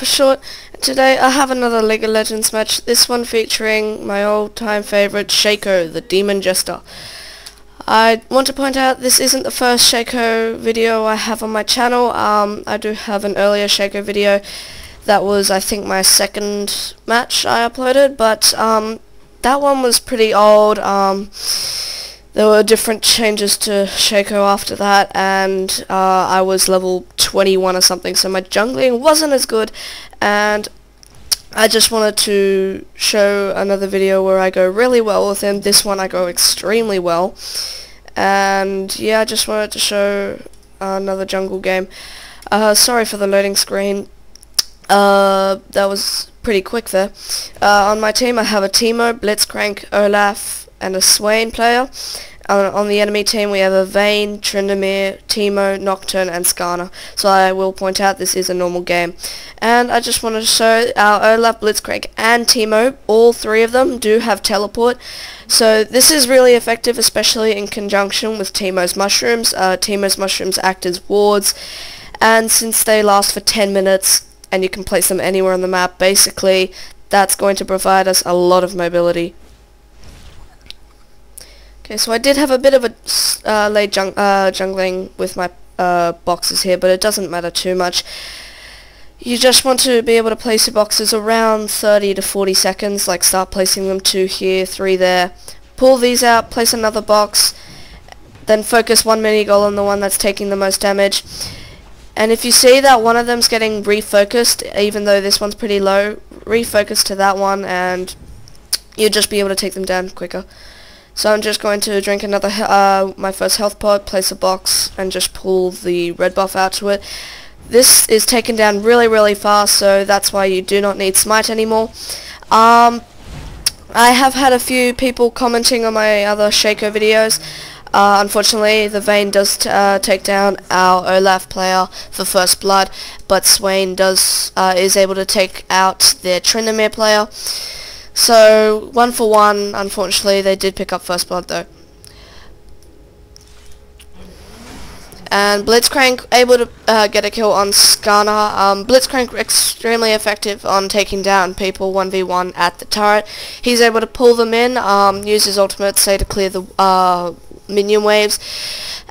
for short. Today I have another League of Legends match, this one featuring my old-time favourite Shaco, the Demon Jester. I want to point out this isn't the first Shaco video I have on my channel. I do have an earlier Shaco video that was, I think, my second match I uploaded, but that one was pretty old. There were different changes to Shaco after that, and I was level 21 or something, so my jungling wasn't as good, and I just wanted to show another video where I go really well with him. This one I go extremely well, and yeah, I just wanted to show another jungle game. Sorry for the loading screen. That was pretty quick there. On my team I have a Teemo, Blitzcrank, Olaf, and a Swain player. On the enemy team we have a Vayne, Tryndamere, Teemo, Nocturne, and Skarner. So I will point out this is a normal game. And I just wanted to show our Olaf, Blitzcrank, and Teemo, all three of them do have teleport. So this is really effective, especially in conjunction with Teemo's mushrooms. Teemo's mushrooms act as wards, and since they last for 10 minutes, and you can place them anywhere on the map, basically that's going to provide us a lot of mobility. Okay, so I did have a bit of a late jungling with my boxes here, but it doesn't matter too much. You just want to be able to place your boxes around 30 to 40 seconds, like start placing them 2 here, 3 there. Pull these out, place another box, then focus one mini goal on the one that's taking the most damage. And if you see that one of them's getting refocused, even though this one's pretty low, refocus to that one and you'll just be able to take them down quicker. So I'm just going to drink another, my first health pod, place a box, and just pull the red buff out to it. This is taken down really fast, so that's why you do not need smite anymore. I have had a few people commenting on my other Shaco videos. Unfortunately, the Vayne does take down our Olaf player for first blood, but Swain is able to take out their Tryndamere player. So 1 for 1, unfortunately they did pick up first blood though. And Blitzcrank able to get a kill on Skarner. Blitzcrank extremely effective on taking down people 1v1 at the turret. He's able to pull them in, use his ultimate, say, to clear the minion waves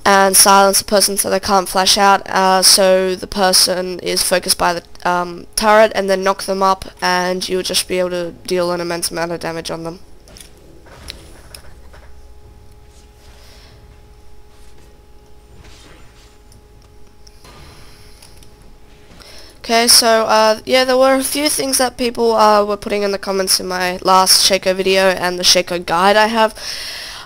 and silence the person so they can't flash out, so the person is focused by the turret, and then knock them up and you'll just be able to deal an immense amount of damage on them. Okay, so yeah, there were a few things that people were putting in the comments in my last Shaco video and the Shaco guide I have.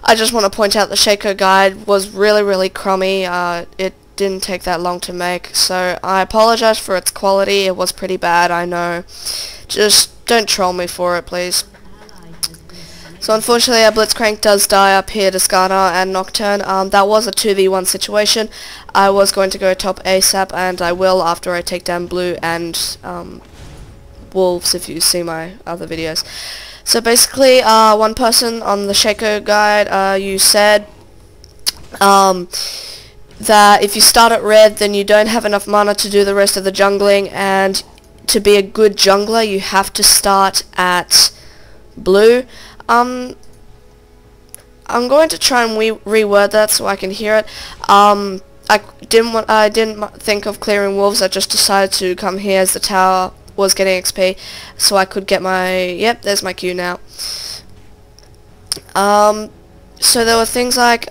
I just want to point out the Shaco guide was really crummy. It didn't take that long to make, so I apologize for its quality. It was pretty bad, I know. Just don't troll me for it, please. So unfortunately our Blitzcrank does die up here to Skarner and Nocturne. That was a 2v1 situation. I was going to go top ASAP, and I will after I take down Blue and Wolves, if you see my other videos. So basically, one person on the Shaco guide, you said that if you start at red, then you don't have enough mana to do the rest of the jungling, and to be a good jungler, you have to start at blue. I'm going to try and reword that so I can hear it. I didn't think of clearing wolves. I just decided to come here as the tower was getting XP, so I could get my, yep, there's my Q now. So there were things like,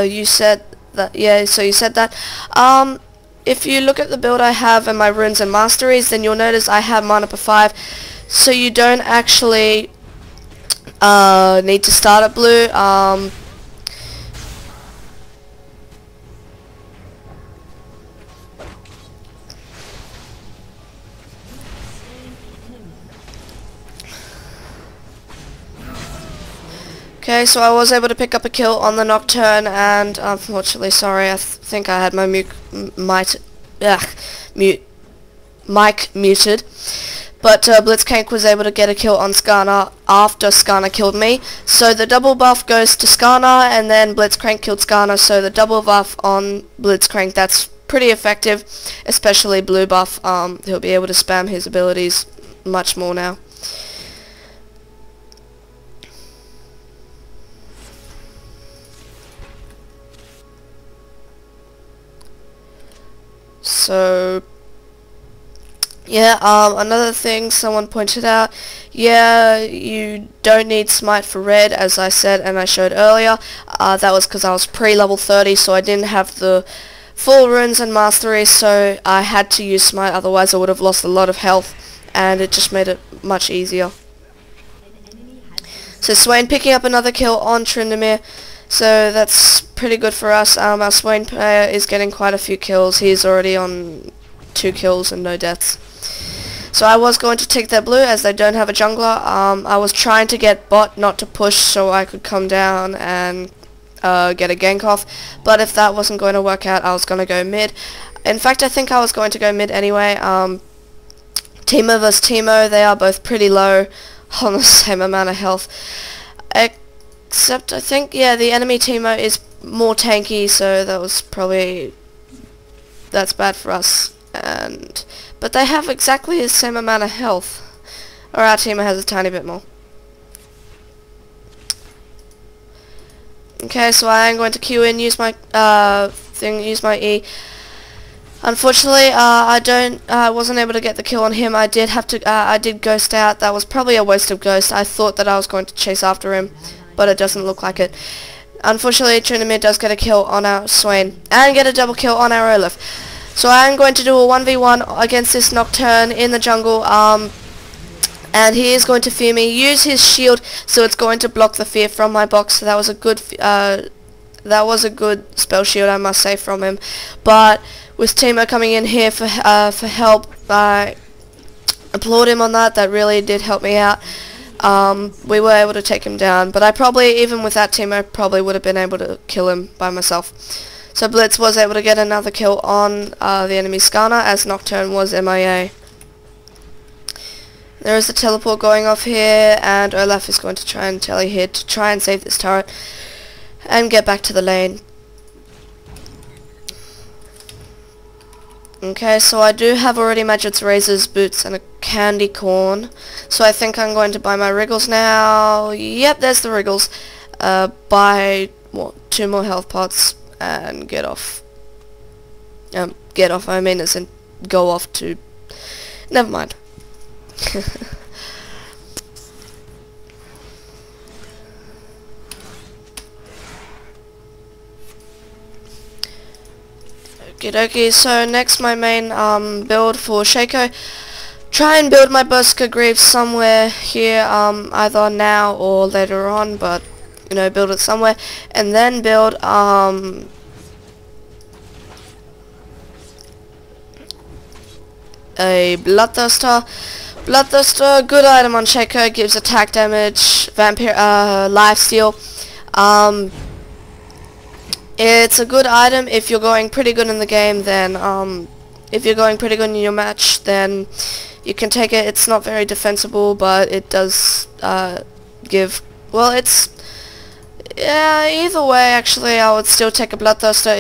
you said that, yeah, so you said that, if you look at the build I have and my runes and masteries, then you'll notice I have mana per 5, so you don't actually, need to start at blue. Okay, so I was able to pick up a kill on the Nocturne, and unfortunately, sorry, I think I had my mic muted. But Blitzcrank was able to get a kill on Skarner after Skarner killed me. So the double buff goes to Skarner, and then Blitzcrank killed Skarner, so the double buff on Blitzcrank, that's pretty effective, especially blue buff. He'll be able to spam his abilities much more now. So yeah, another thing someone pointed out, yeah, you don't need smite for red, as I said and I showed earlier. That was because I was pre-level 30, so I didn't have the full runes and mastery, so I had to use smite, otherwise I would have lost a lot of health, and it just made it much easier. So Swain picking up another kill on Tryndamere, so that's pretty good for us. Our Swain player is getting quite a few kills. He's already on 2 kills and no deaths. So I was going to take their blue as they don't have a jungler. I was trying to get bot not to push so I could come down and get a gank off, but if that wasn't going to work out, I was going to go mid. In fact, I think I was going to go mid anyway. Teemo vs Teemo, they are both pretty low on the same amount of health. Except I think, yeah, the enemy Teemo is more tanky, so that's bad for us. But they have exactly the same amount of health, or our Teemo has a tiny bit more. Okay, so I am going to queue in, use my use my E. Unfortunately, I wasn't able to get the kill on him. I did ghost out. That was probably a waste of ghost. I thought that I was going to chase after him, but it doesn't look like it. Unfortunately, Tryndamere does get a kill on our Swain, and get a double kill on our Olaf. So I am going to do a 1v1 against this Nocturne in the jungle, and he is going to fear me, use his shield, so it's going to block the fear from my box. So that was a good spell shield, I must say, from him. But with Teemo coming in here for help, I applaud him on that. That really did help me out. We were able to take him down, but I probably, even with that Teemo, probably would have been able to kill him by myself. So Blitz was able to get another kill on the enemy Skarner, as Nocturne was MIA. There is a teleport going off here, and Olaf is going to try and tele here to try and save this turret and get back to the lane. Okay, so I do have already Magic's razors, boots, and a candy corn. So I think I'm going to buy my Wriggles now. Yep, there's the Wriggles. Buy 2 more health pots and get off. Get off, I mean, as in go off to... Never mind. Okie dokie, so next my main build for Shaco. Try and build my Berserker Greaves somewhere here, either now or later on, but you know, build it somewhere, and then build a Bloodthirster. Bloodthirster, good item on Shaco, gives attack damage, vampire, lifesteal. It's a good item if you're going pretty good in the game. Then if you're going pretty good in your match, then you can take it. It's not very defensible, but it does give, well, it's, yeah, either way actually I would still take a Bloodthirster.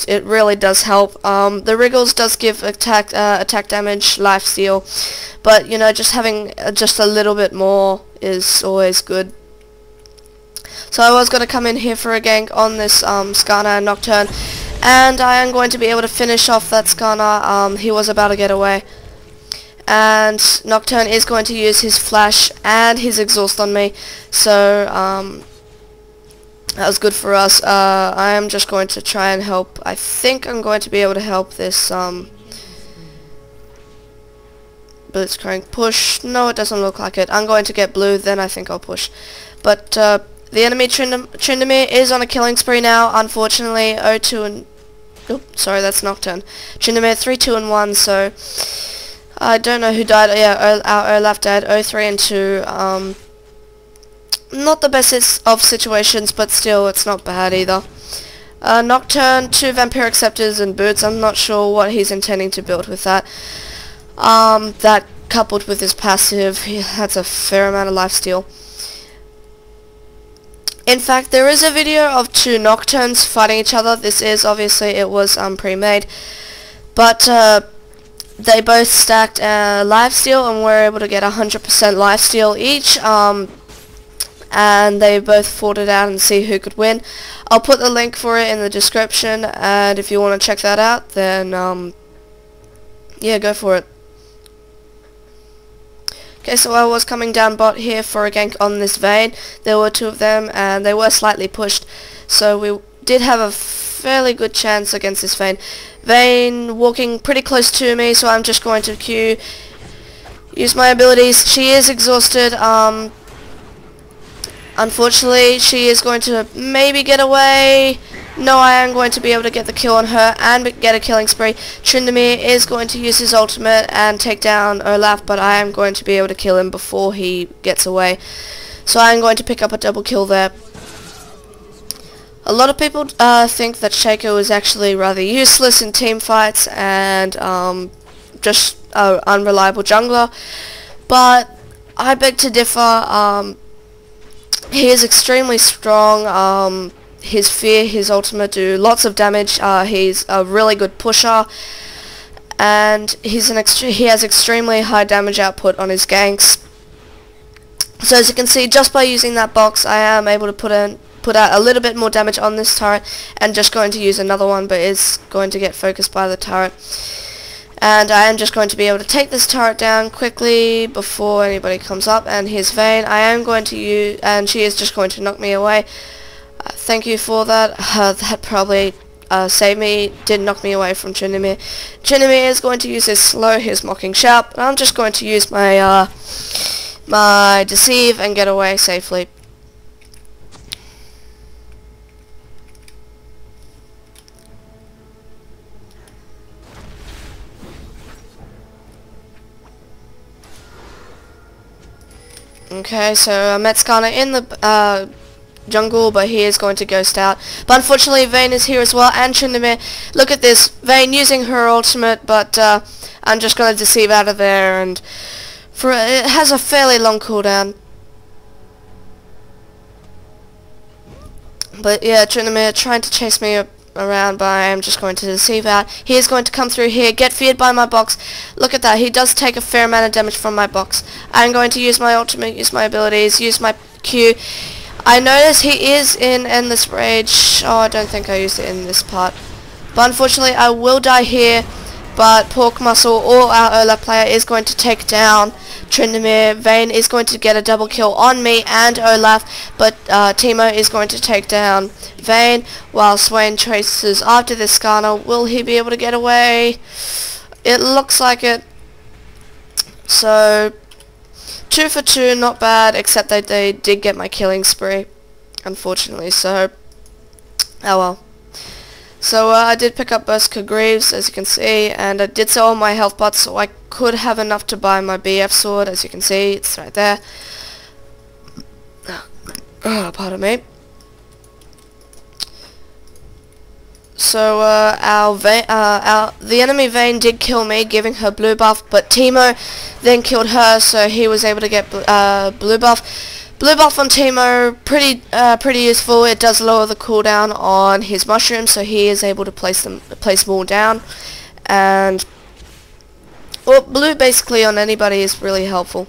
It really does help. The Wriggles does give attack damage, lifesteal, but you know, just having just a little bit more is always good. So I was going to come in here for a gank on this Skarner and Nocturne, and I am going to be able to finish off that Skarner. He was about to get away, and Nocturne is going to use his flash and his exhaust on me, so that was good for us. I am just going to try and help. I think I'm going to be able to help this Blitzcrank push. No, it doesn't look like it. I'm going to get blue, then I think I'll push. But the enemy Tryndamere is on a killing spree now, unfortunately. 0-2 and... Oh, sorry, that's Nocturne. Tryndamere 3-2 and 1, so... I don't know who died. Yeah, our Olaf died 0-3 and 2. Not the best of situations, but still, it's not bad either. Nocturne, 2 Vampire Acceptors and boots. I'm not sure what he's intending to build with that. That coupled with his passive, that's a fair amount of lifesteal. In fact, there is a video of 2 Nocturnes fighting each other. This is, obviously, it was pre-made. but they both stacked lifesteal and were able to get 100% lifesteal each, and they both fought it out and see who could win. I'll put the link for it in the description, and if you want to check that out, then yeah, go for it. Okay, so I was coming down bot here for a gank on this Vayne. There were two of them, and they were slightly pushed, so we did have a fairly good chance against this Vayne. Vayne walking pretty close to me, so I'm just going to Q, use my abilities. She is exhausted. Unfortunately, she is going to maybe get away. No, I am going to be able to get the kill on her and get a killing spree. Tryndamere is going to use his ultimate and take down Olaf, but I am going to be able to kill him before he gets away. So I am going to pick up a double kill there. A lot of people think that Shaco is actually rather useless in team fights and just an unreliable jungler, but I beg to differ. He is extremely strong. His fear, his ultimate do lots of damage. He's a really good pusher, and he has extremely high damage output on his ganks. So as you can see, just by using that box, I am able to put out a little bit more damage on this turret, and just going to use another one, but is going to get focused by the turret. And I am just going to be able to take this turret down quickly before anybody comes up. And here's Vayne. I am going to use, and she is just going to knock me away. Thank you for that. That probably saved me. Did knock me away from Tryndamere. Tryndamere is going to use his slow, his mocking shout. But I'm just going to use my my deceive and get away safely. Okay, so I met Skarner in the jungle, but he is going to ghost out. But unfortunately, Vayne is here as well, and Tryndamere. Look at this, Vayne using her ultimate, but I'm just going to deceive out of there, and it has a fairly long cooldown. But yeah, Tryndamere trying to chase me around, but I am just going to deceive out. He is going to come through here, get feared by my box. Look at that, he does take a fair amount of damage from my box. I'm going to use my ultimate, use my abilities, use my Q. I notice he is in Endless Rage. Oh, I don't think I used it in this part. But unfortunately, I will die here. But Pork Muscle, or our Olaf player, is going to take down Tryndamere. Vayne is going to get a double kill on me and Olaf, but Teemo is going to take down Vayne, while Swain traces after this Skarner. Will he be able to get away? It looks like it. So 2 for 2, not bad, except that they did get my killing spree, unfortunately, so oh well. So I did pick up Berserker Greaves, as you can see, and I did sell all my health pots, so I could have enough to buy my BF sword, as you can see, it's right there. Oh, pardon me. So the enemy Vayne did kill me, giving her blue buff, but Teemo then killed her, so he was able to get blue buff. Blue buff on Teemo, pretty useful. It does lower the cooldown on his mushrooms, so he is able to place more down. And well, blue basically on anybody is really helpful.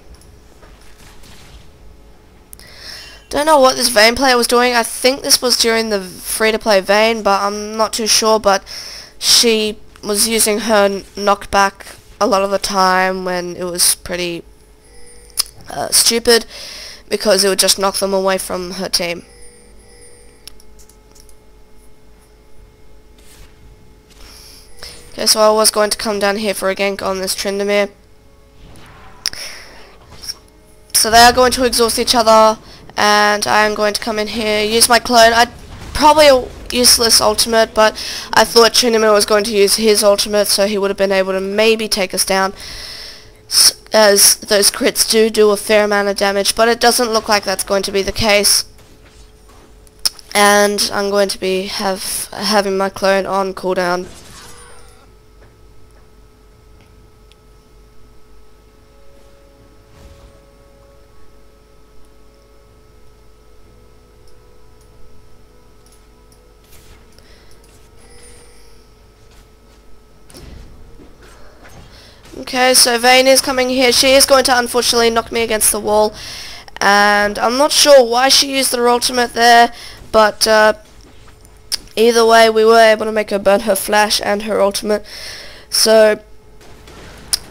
Don't know what this Vayne player was doing. I think this was during the free-to-play Vayne, but I'm not too sure. But she was using her knockback a lot of the time when it was pretty stupid, because it would just knock them away from her team. Okay, so I was going to come down here for a gank on this Tryndamere. So they are going to exhaust each other, and I am going to come in here, use my clone. Probably a useless ultimate, but I thought Tryndamere was going to use his ultimate, so he would have been able to maybe take us down, as those crits do a fair amount of damage, but it doesn't look like that's going to be the case. And I'm going to be having my clone on cooldown. Okay, so Vayne is coming here. She is going to unfortunately knock me against the wall. And I'm not sure why she used her ultimate there, but either way we were able to make her burn her flash and her ultimate. So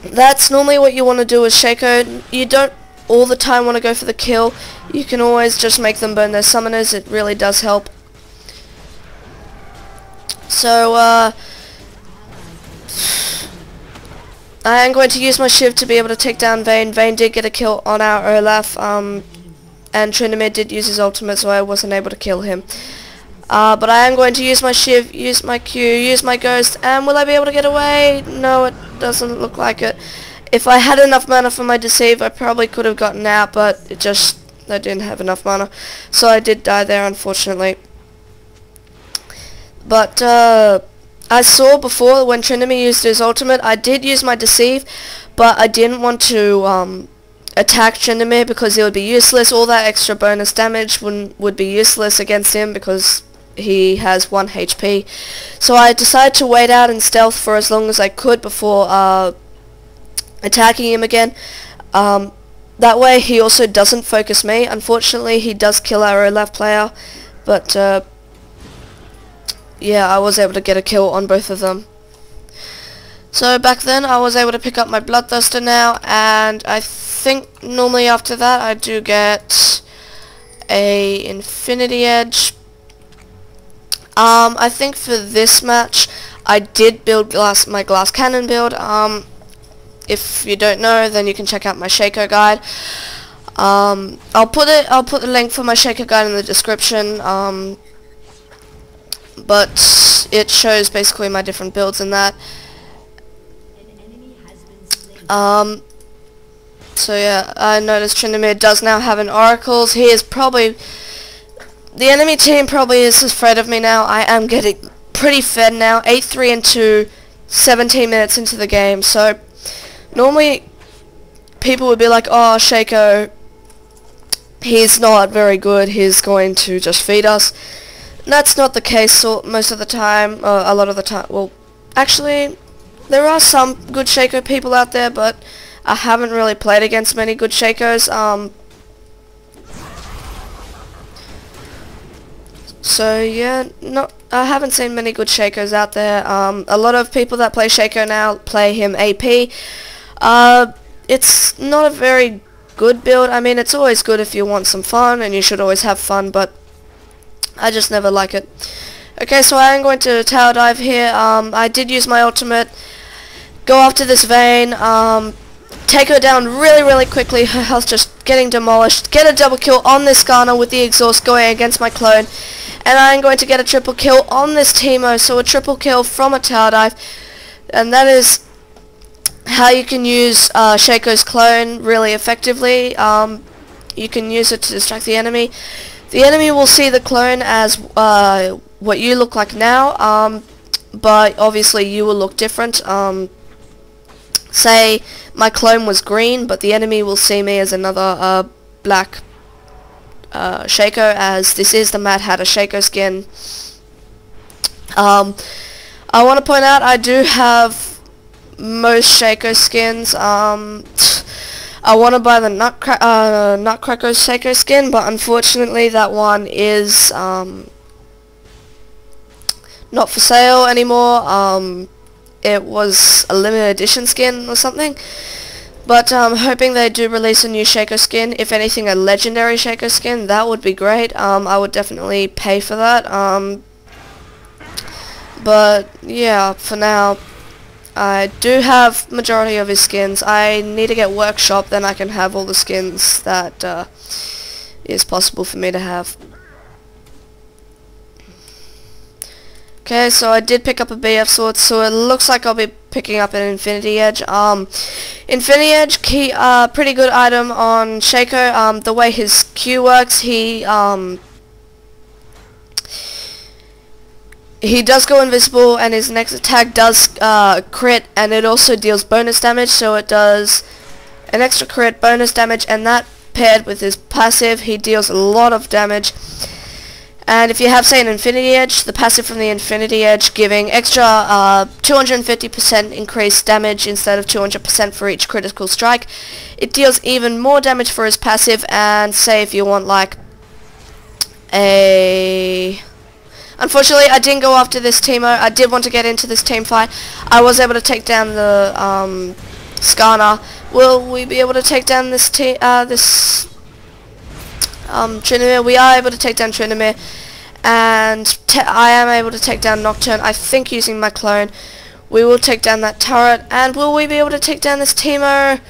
that's normally what you want to do with Shaco. You don't all the time want to go for the kill. You can always just make them burn their summoners. It really does help. So I am going to use my Shiv to be able to take down Vayne. Vayne did get a kill on our Olaf, and Tryndamere did use his ultimate, so I wasn't able to kill him. But I am going to use my Shiv, use my Q, use my Ghost, and will I be able to get away? No, it doesn't look like it. If I had enough mana for my Deceive, I probably could have gotten out, but I didn't have enough mana. So I did die there, unfortunately. But I saw before when Tryndamere used his ultimate, I did use my Deceive, but I didn't want to attack Tryndamere because it would be useless. All that extra bonus damage would be useless against him because he has 1 HP. So I decided to wait out in stealth for as long as I could before attacking him again. That way he also doesn't focus me. Unfortunately he does kill our Olaf player, but yeah, I was able to get a kill on both of them. So back then I was able to pick up my Bloodthirster now, and I think normally after that I do get a Infinity Edge. I think for this match I did build my glass cannon build. If you don't know, then you can check out my Shaco guide. I'll put the link for my Shaco guide in the description. But it shows basically my different builds in that. So yeah, I noticed Tryndamere does now have an Oracles. He is probably... The enemy team probably is afraid of me now. I am getting pretty fed now. 8-3 and 2, 17 minutes into the game. So normally people would be like, oh, Shaco, he's not very good. He's going to just feed us. That's not the case most of the time, a lot of the time. Well, actually, there are some good Shaco people out there, but I haven't really played against many good Shacos. So yeah, I haven't seen many good Shacos out there. A lot of people that play Shaco now play him AP. It's not a very good build. I mean, it's always good if you want some fun, and you should always have fun, but I just never like it. Okay, so I am going to tower dive here. I did use my ultimate. Go after this Vayne. Take her down really quickly. Her health just getting demolished. Get a double kill on this Skarner with the exhaust going against my clone. And I am going to get a triple kill on this Teemo. So a triple kill from a tower dive. And that is how you can use Shaco's clone really effectively. You can use it to distract the enemy. The enemy will see the clone as what you look like now, but obviously you will look different. Say my clone was green, but the enemy will see me as another black Shaco, as this is the Mad Hatter Shaco skin. I want to point out I do have most Shaco skins. I want to buy the Nutcracker Shaco skin, but unfortunately that one is not for sale anymore. It was a limited edition skin or something. But I'm hoping they do release a new Shaco skin. If anything, a legendary Shaco skin, that would be great. I would definitely pay for that. But yeah, for now, I do have majority of his skins. I need to get Workshop, then I can have all the skins that is possible for me to have. Okay, so I did pick up a BF sword, so it looks like I'll be picking up an Infinity Edge. Infinity Edge, pretty good item on Shaco. The way his Q works, he does go invisible, and his next attack does crit, and it also deals bonus damage, so it does an extra crit, bonus damage, and that paired with his passive, he deals a lot of damage. And if you have, say, an Infinity Edge, the passive from the Infinity Edge giving extra 250% increased damage instead of 200% for each critical strike. It deals even more damage for his passive, and say if you want like a... Unfortunately, I didn't go after this teamo. I did want to get into this team fight. I was able to take down the Skarner. Will we be able to take down this Tryndamere? We are able to take down Tryndamere, and I am able to take down Nocturne, I think, using my clone. We will take down that turret, and will we be able to take down this teamo?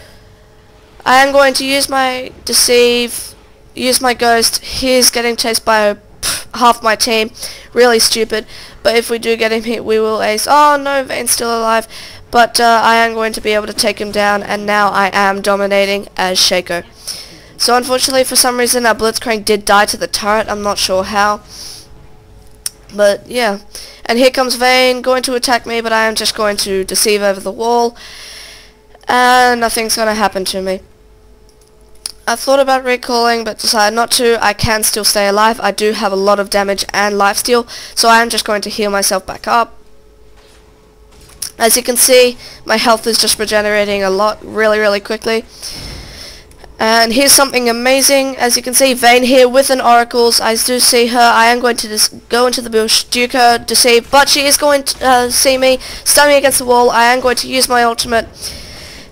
I am going to use my Deceive, use my Ghost. He's getting chased by half my team. Really stupid, but if we do get him hit, we will ace. Oh no, Vayne's still alive, but I am going to be able to take him down, and now I am dominating as Shaco. So unfortunately, for some reason, our Blitzcrank did die to the turret. I'm not sure how, but yeah. And here comes Vayne, going to attack me, but I am just going to Deceive over the wall, and nothing's going to happen to me. I thought about recalling, but decided not to. I can still stay alive. I do have a lot of damage and lifesteal, so I am just going to heal myself back up. As you can see, my health is just regenerating a lot, really quickly. And here's something amazing. As you can see, Vayne here with an Oracles. I do see her. I am going to just go into the bush, duke her, Deceive, but she is going to see me, stun me against the wall. I am going to use my ultimate,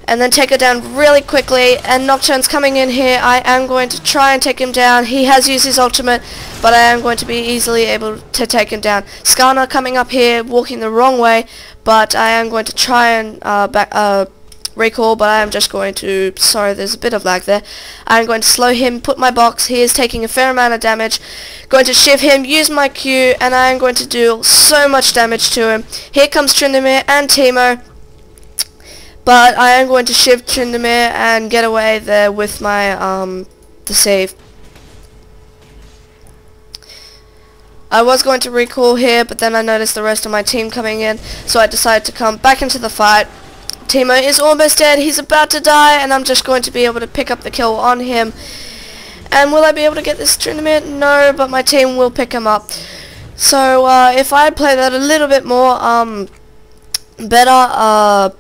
and then take her down really quickly. And Nocturne's coming in here. I am going to try and take him down. He has used his ultimate, but I am going to be easily able to take him down. Skarner coming up here, walking the wrong way, but I am going to try and recall, but I am just going to... Sorry, there's a bit of lag there. I'm going to slow him, put my box. He is taking a fair amount of damage. Going to shiv him, use my Q, and I am going to do so much damage to him. Here comes Tryndamere and teamo. But I am going to shiv Tryndamere and get away there with my Deceive. I was going to recall here, but then I noticed the rest of my team coming in, so I decided to come back into the fight. Teamo is almost dead. He's about to die, and I'm just going to be able to pick up the kill on him. And will I be able to get this Tryndamere? No, but my team will pick him up. So if I play that a little bit more better,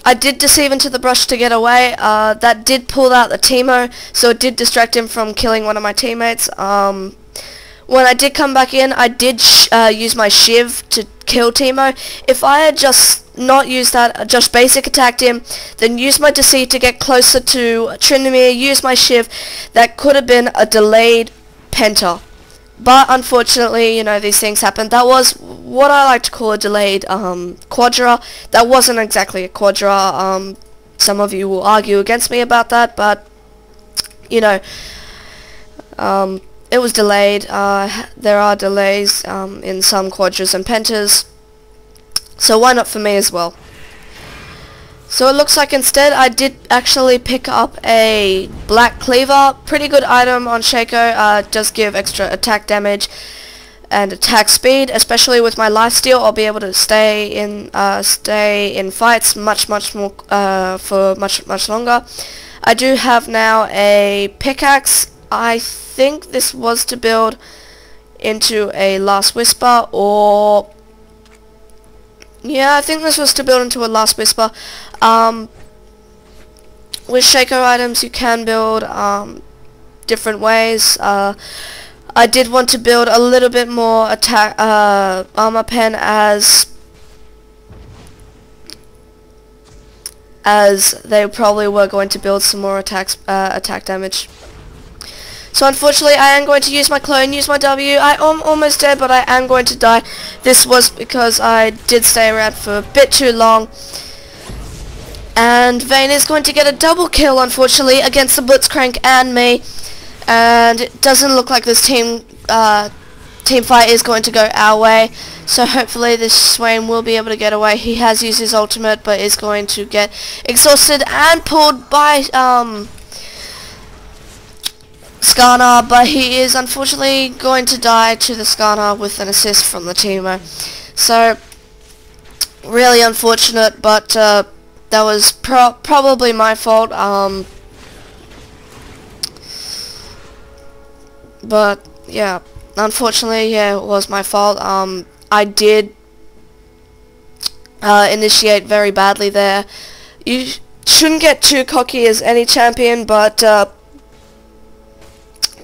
I did Deceive into the brush to get away. That did pull out the teamo, so it did distract him from killing one of my teammates. When I did come back in, I did use my shiv to kill teamo. If I had just not used that, just basic attacked him, then used my Deceive to get closer to Tryndamere, use my shiv, that could have been a delayed penta. But unfortunately, you know, these things happen. That was what I like to call a delayed quadra. That wasn't exactly a quadra. Some of you will argue against me about that, but you know, it was delayed. There are delays in some quadras and pentas, so why not for me as well? So it looks like instead I did actually pick up a Black Cleaver. Pretty good item on Shaco. Does give extra attack damage and attack speed, especially with my lifesteal. I'll be able to stay in fights much more for much longer. I do have now a pickaxe. I think this was to build into a Last Whisper, or yeah, I think this was to build into a Last Whisper. With Shaco items you can build different ways. I did want to build a little bit more attack armor pen as they probably were going to build some more attack damage. So unfortunately I am going to use my clone, use my W. I am almost dead, but I am going to die. This was because I did stay around for a bit too long. And Vayne is going to get a double kill, unfortunately, against the Blitzcrank and me. And it doesn't look like this team fight is going to go our way. So hopefully this Swain will be able to get away. He has used his ultimate, but is going to get exhausted and pulled by Skarner, but he is unfortunately going to die to the Skarner with an assist from the teamo. So really unfortunate, but that was probably my fault. But yeah, unfortunately, yeah, it was my fault. I did initiate very badly there. You shouldn't get too cocky as any champion, but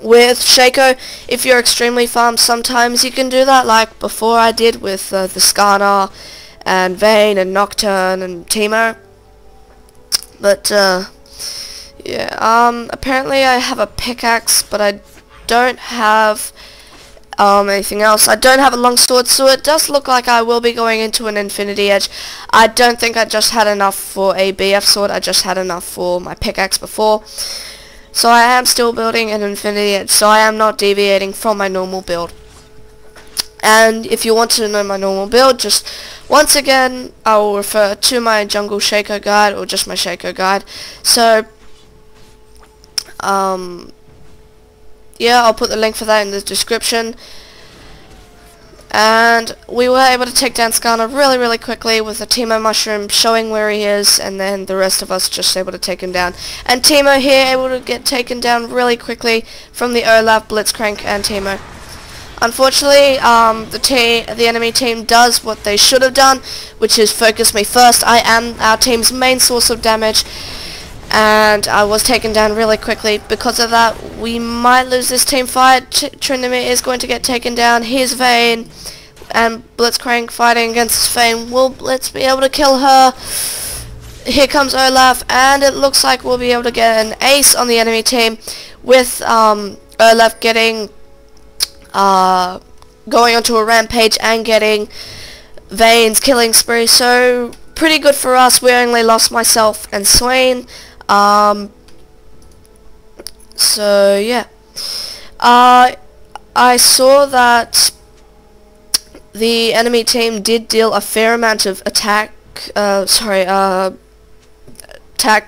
with Shaco, if you're extremely farmed, sometimes you can do that, like before I did with the Skarner and Vayne and Nocturne and Teemo. But yeah, apparently I have a pickaxe, but I don't have anything else. I don't have a long sword, so it does look like I will be going into an Infinity Edge. I don't think I just had enough for a BF sword, I just had enough for my pickaxe before. So I am still building an Infinity Edge, so I am not deviating from my normal build. And if you want to know my normal build, just once again, I will refer to my Jungle Shaco guide, or just my Shaco guide. So, yeah, I'll put the link for that in the description. And we were able to take down Skarner really quickly with a Teemo mushroom showing where he is, and then the rest of us just able to take him down. And Teemo here able to get taken down really quickly from the Olaf, Blitzcrank, and Teemo. Unfortunately, the enemy team does what they should have done, which is focus me first. I am our team's main source of damage, and I was taken down really quickly. Because of that, we might lose this team fight. Tryndamere is going to get taken down. Here's Vayne and Blitzcrank fighting against Vayne. Will Blitz be able to kill her? Here comes Olaf, and it looks like we'll be able to get an ace on the enemy team with Olaf getting going onto a rampage and getting Vayne's killing spree. So pretty good for us. We only lost myself and Swain. So yeah, I saw that the enemy team did deal a fair amount of attack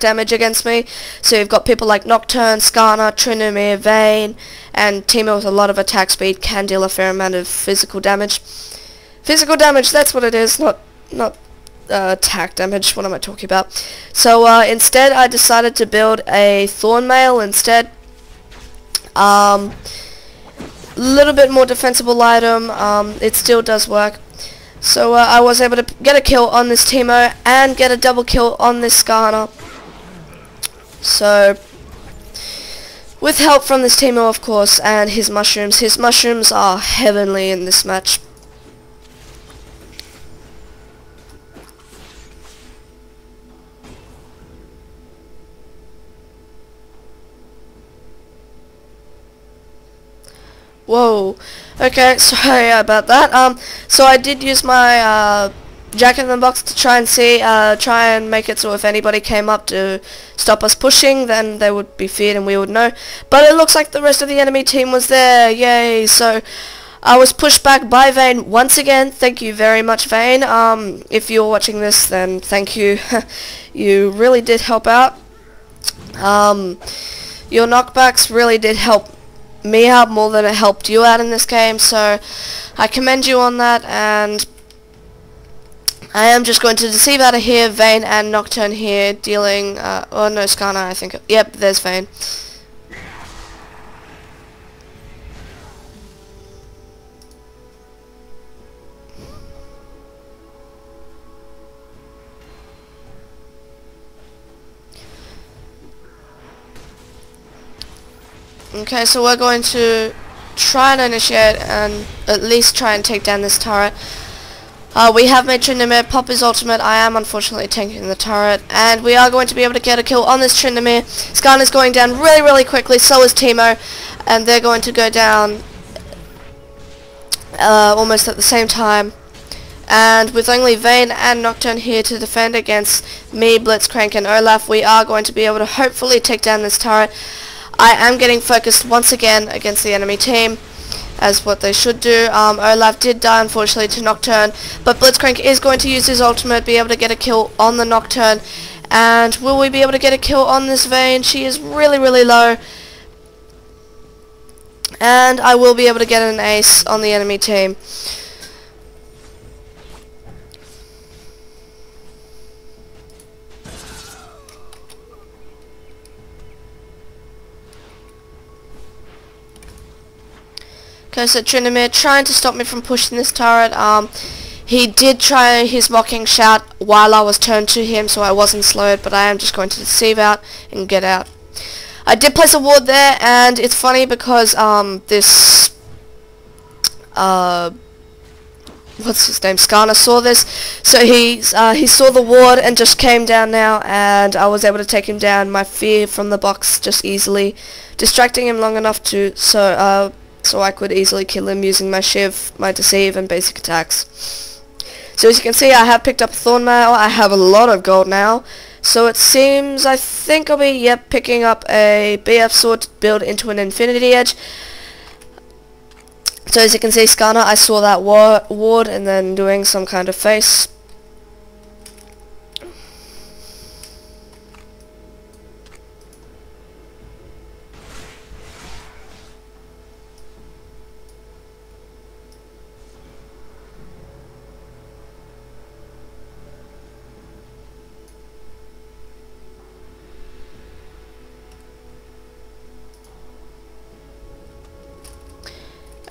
damage against me. So you've got people like Nocturne, Skarner, Tryndamere, Vayne, and Teemo with a lot of attack speed can deal a fair amount of physical damage. Physical damage, that's what it is, not attack damage. What am I talking about? So instead I decided to build a Thorn Mail instead. Little bit more defensible item. It still does work. So I was able to get a kill on this Teemo and get a double kill on this Skarner. So with help from this Teemo, of course, and his mushrooms are heavenly in this match. Whoa. Okay, sorry about that. So I did use my Jack-in-the-Box to try and make it so if anybody came up to stop us pushing, then they would be feared and we would know. But it looks like the rest of the enemy team was there. Yay. So I was pushed back by Vayne once again. Thank you very much, Vayne. If you're watching this, then thank you. You really did help out. Your knockbacks really did help me out more than it helped you out in this game, so I commend you on that. And I am just going to deceive out of here. Vayne and Nocturne here dealing, oh no, Skarner, I think, yep, there's Vayne. Okay, so we're going to try and initiate and at least try and take down this turret. We have made Tryndamere pop his ultimate. I am unfortunately tanking the turret, and we are going to be able to get a kill on this Tryndamere. Skarner's going down really quickly, so is Teemo, and they're going to go down almost at the same time. And with only Vayne and Nocturne here to defend against me, Blitzcrank, and Olaf, we are going to be able to hopefully take down this turret. I am getting focused once again against the enemy team, as what they should do. Olaf did die unfortunately to Nocturne, but Blitzcrank is going to use his ultimate, be able to get a kill on the Nocturne. And will we be able to get a kill on this Vayne? She is really low. And I will be able to get an ace on the enemy team. Okay, so Tryndamere trying to stop me from pushing this turret. He did try his mocking shout while I was turned to him, so I wasn't slowed, but I am just going to deceive out and get out. I did place a ward there, and it's funny because this what's his name, Skarner, saw this, so he saw the ward and just came down now, and I was able to take him down. My fear from the box just easily distracting him long enough to so I could easily kill him using my Shiv, my Deceive, and basic attacks. So as you can see, I have picked up a Thornmail. I have a lot of gold now. So it seems, I think I'll be, picking up a BF sword to build into an Infinity Edge. So as you can see, Skarner, I saw that ward and then doing some kind of face.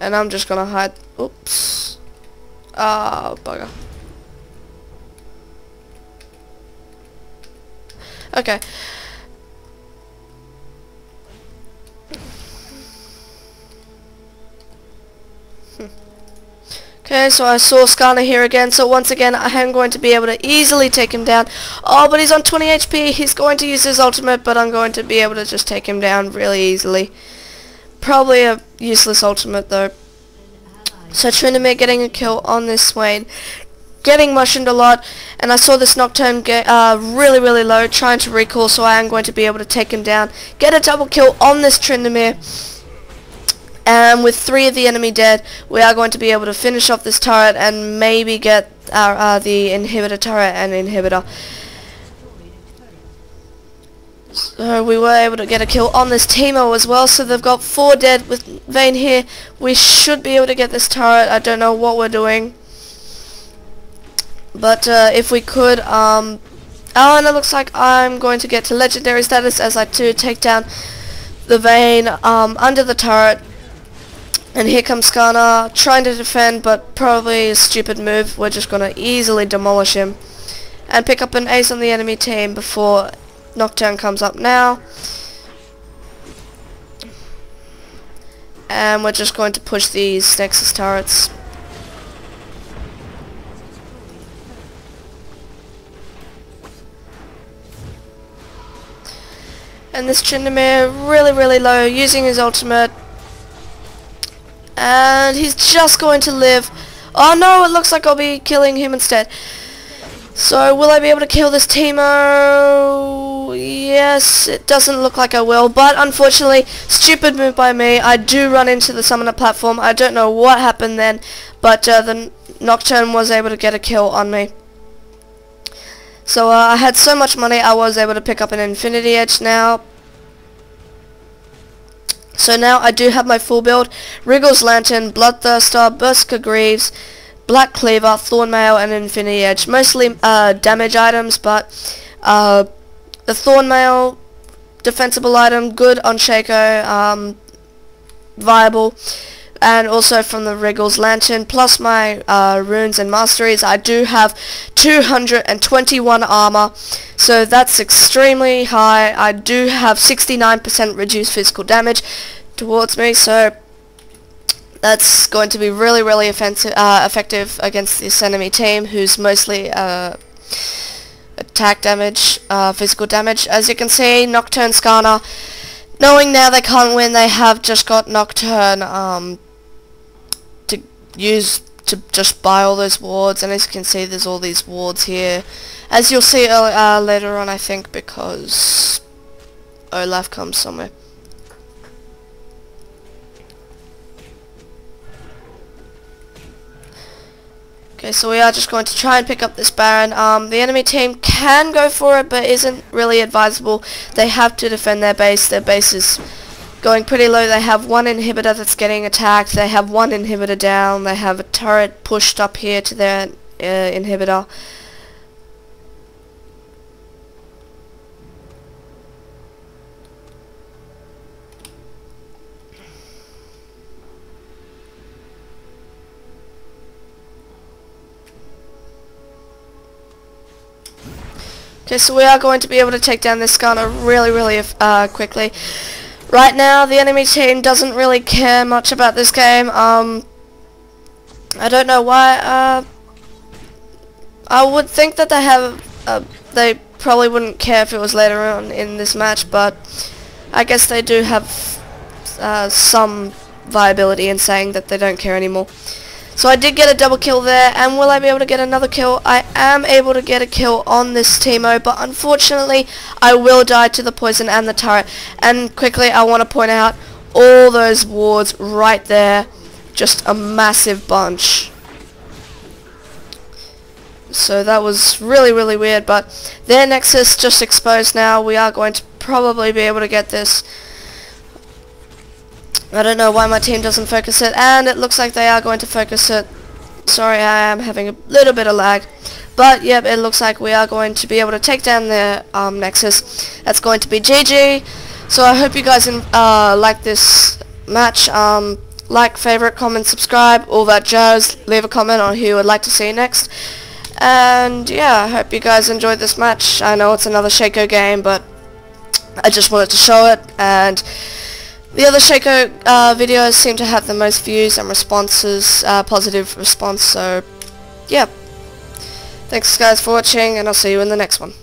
And I'm just gonna hide. Oops. Ah, bugger. Okay. Okay, so I saw Skarner here again, so once again I am going to be able to easily take him down. Oh, but he's on 20 HP, he's going to use his ultimate, but I'm going to be able to just take him down really easily. Probably a useless ultimate though. So Tryndamere getting a kill on this Swain, getting mushroomed a lot, and I saw this Nocturne get really low, trying to recall, so I am going to be able to take him down, get a double kill on this Tryndamere, and with 3 of the enemy dead, we are going to be able to finish off this turret and maybe get the inhibitor turret and inhibitor. So we were able to get a kill on this Teemo as well, so they've got 4 dead with Vayne here. We should be able to get this turret. I don't know what we're doing, but if we could, oh, and it looks like I'm going to get to legendary status as I do take down the Vayne under the turret. And here comes Skarner trying to defend, but probably a stupid move. We're just going to easily demolish him and pick up an ace on the enemy team before Nocturne comes up now. And we're just going to push these Nexus turrets. And this Tryndamere really low, using his ultimate. And he's just going to live. Oh no, it looks like I'll be killing him instead. So will I be able to kill this Teemo? Yes, it doesn't look like I will, but unfortunately, stupid move by me. I do run into the summoner platform. I don't know what happened then, but the Nocturne was able to get a kill on me. So I had so much money, I was able to pick up an Infinity Edge now. So now I do have my full build: Wriggle's Lantern, Bloodthirster, Berserker Greaves, Black Cleaver, Thornmail, and Infinity Edge. Mostly damage items, but the Thornmail, defensible item, good on Shaco, viable. And also from the Wriggle's Lantern, plus my runes and masteries, I do have 221 armor, so that's extremely high. I do have 69% reduced physical damage towards me, so that's going to be really effective against this enemy team, who's mostly attack damage, physical damage. As you can see, Nocturne, Skarner, knowing now they can't win, they have just got Nocturne to use to just buy all those wards, and as you can see, there's all these wards here, as you'll see later on, I think, because Olaf comes somewhere. Okay, so we are just going to try and pick up this Baron. The enemy team can go for it, but isn't really advisable. They have to defend their base. Their base is going pretty low. They have 1 inhibitor that's getting attacked. They have 1 inhibitor down. They have a turret pushed up here to their inhibitor. Okay, so we are going to be able to take down this gunner really quickly. Right now, the enemy team doesn't really care much about this game. I don't know why. I would think that they probably wouldn't care if it was later on in this match, but I guess they do have some viability in saying that they don't care anymore. So I did get a double kill there, and will I be able to get another kill? I am able to get a kill on this Teemo, but unfortunately I will die to the poison and the turret. And quickly I want to point out all those wards right there, just a massive bunch. So that was really weird, but their Nexus just exposed now. We are going to probably be able to get this. I don't know why my team doesn't focus it, and it looks like they are going to focus it. Sorry, I am having a little bit of lag. But yep, it looks like we are going to be able to take down their Nexus. That's going to be GG. So I hope you guys like this match. Like, favorite, comment, subscribe, all that jazz. Leave a comment on who you would like to see next. And yeah, I hope you guys enjoyed this match. I know it's another Shaco game, but I just wanted to show it, and the other Shaco videos seem to have the most views and responses, positive response, so yeah. Thanks guys for watching, and I'll see you in the next one.